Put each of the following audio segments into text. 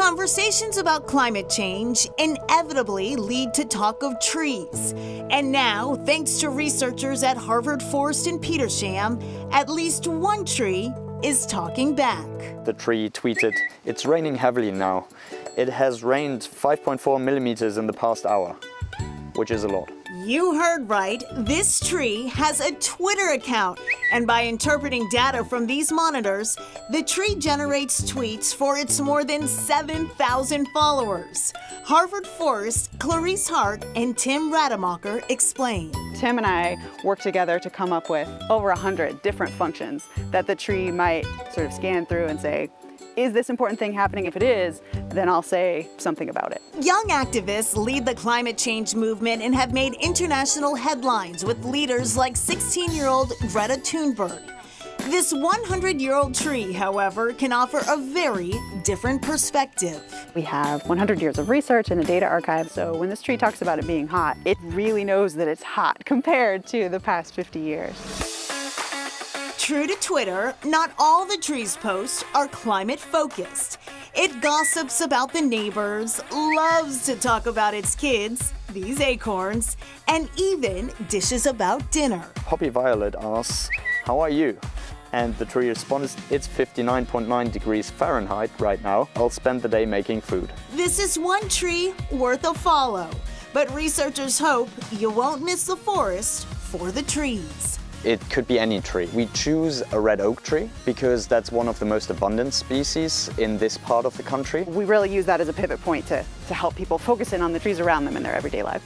Conversations about climate change inevitably lead to talk of trees. And now, thanks to researchers at Harvard Forest in Petersham, at least one tree is talking back. The tree tweeted, "It's raining heavily now. It has rained 5.4 millimeters in the past hour," which is a lot. You heard right. This tree has a Twitter account. And by interpreting data from these monitors, the tree generates tweets for its more than 7,000 followers. Harvard Forest, Clarice Hart, and Tim Rademacher explain. Tim and I worked together to come up with over 100 different functions that the tree might sort of scan through and say, is this important thing happening? If it is, then I'll say something about it. Young activists lead the climate change movement and have made international headlines with leaders like 16-year-old Greta Thunberg. This 100-year-old tree, however, can offer a very different perspective. We have 100 years of research and a data archive, so when this tree talks about it being hot, it really knows that it's hot compared to the past 50 years. True to Twitter, not all the tree's posts are climate-focused. It gossips about the neighbors, loves to talk about its kids, these acorns, and even dishes about dinner. Poppy Violet asks, "How are you?" And the tree responds, "It's 59.9 degrees Fahrenheit right now. I'll spend the day making food." This is one tree worth a follow. But researchers hope you won't miss the forest for the trees. It could be any tree. We choose a red oak tree because that's one of the most abundant species in this part of the country. We really use that as a pivot point to help people focus in on the trees around them in their everyday life.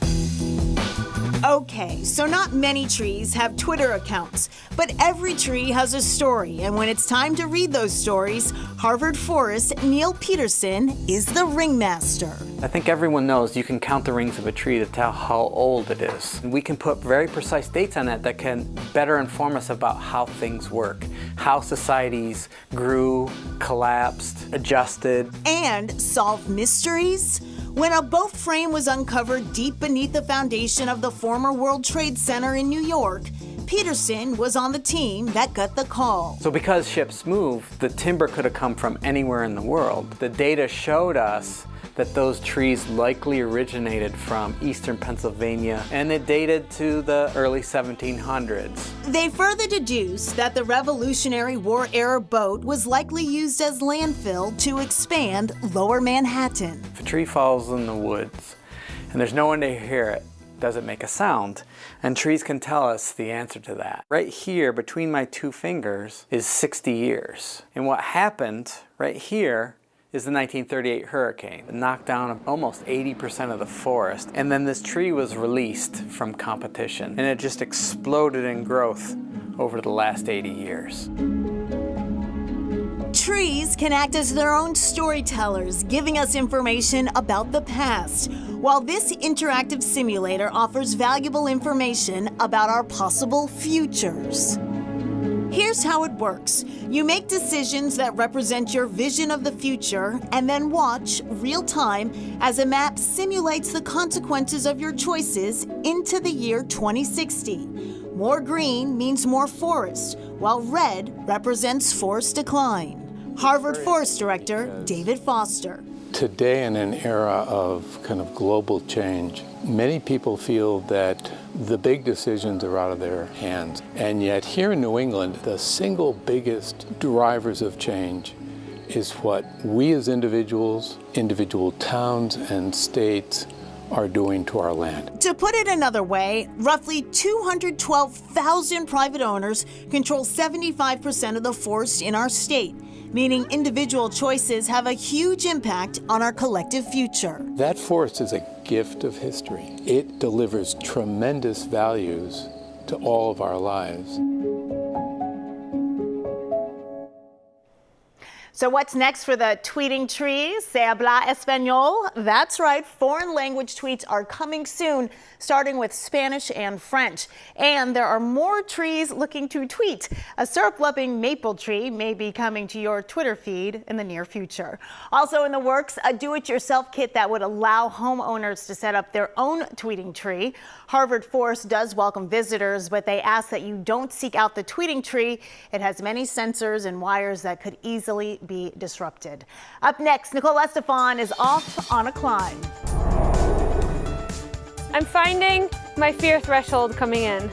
Okay, so not many trees have Twitter accounts, but every tree has a story, and when it's time to read those stories, Harvard Forest Neil Peterson is the ringmaster. I think everyone knows you can count the rings of a tree to tell how old it is. We can put very precise dates on it that can better inform us about how things work, how societies grew, collapsed, adjusted. And solve mysteries. When a boat frame was uncovered deep beneath the foundation of the former World Trade Center in New York, Peterson was on the team that got the call. So because ships move, the timber could have come from anywhere in the world. The data showed us that those trees likely originated from eastern Pennsylvania, and it dated to the early 1700s. They further deduced that the Revolutionary War-era boat was likely used as landfill to expand Lower Manhattan. If a tree falls in the woods and there's no one to hear it, does it make a sound? And trees can tell us the answer to that. Right here, between my two fingers, is 60 years. And what happened right here is the 1938 hurricane. It knocked down almost 80% of the forest. And then this tree was released from competition. And it just exploded in growth over the last 80 years. Trees can act as their own storytellers, giving us information about the past, while this interactive simulator offers valuable information about our possible futures. Here's how it works. You make decisions that represent your vision of the future and then watch real-time as a map simulates the consequences of your choices into the year 2060. More green means more forest, while red represents forest decline. Harvard Forest Director David Foster. Today, in an era of kind of global change, many people feel that the big decisions are out of their hands. And yet here in New England, the single biggest drivers of change is what we as individuals, individual towns and states are doing to our land. To put it another way, roughly 212,000 private owners control 75% of the forest in our state, meaning individual choices have a huge impact on our collective future. That forest is a gift of history. It delivers tremendous values to all of our lives. So what's next for the tweeting trees? Se habla español? That's right, foreign language tweets are coming soon, starting with Spanish and French. And there are more trees looking to tweet. A syrup-loving maple tree may be coming to your Twitter feed in the near future. Also in the works, a do-it-yourself kit that would allow homeowners to set up their own tweeting tree. Harvard Forest does welcome visitors, but they ask that you don't seek out the tweeting tree. It has many sensors and wires that could easily be disrupted. Up next, Nicole Estefan is off on a climb. I'm finding my fear threshold coming in.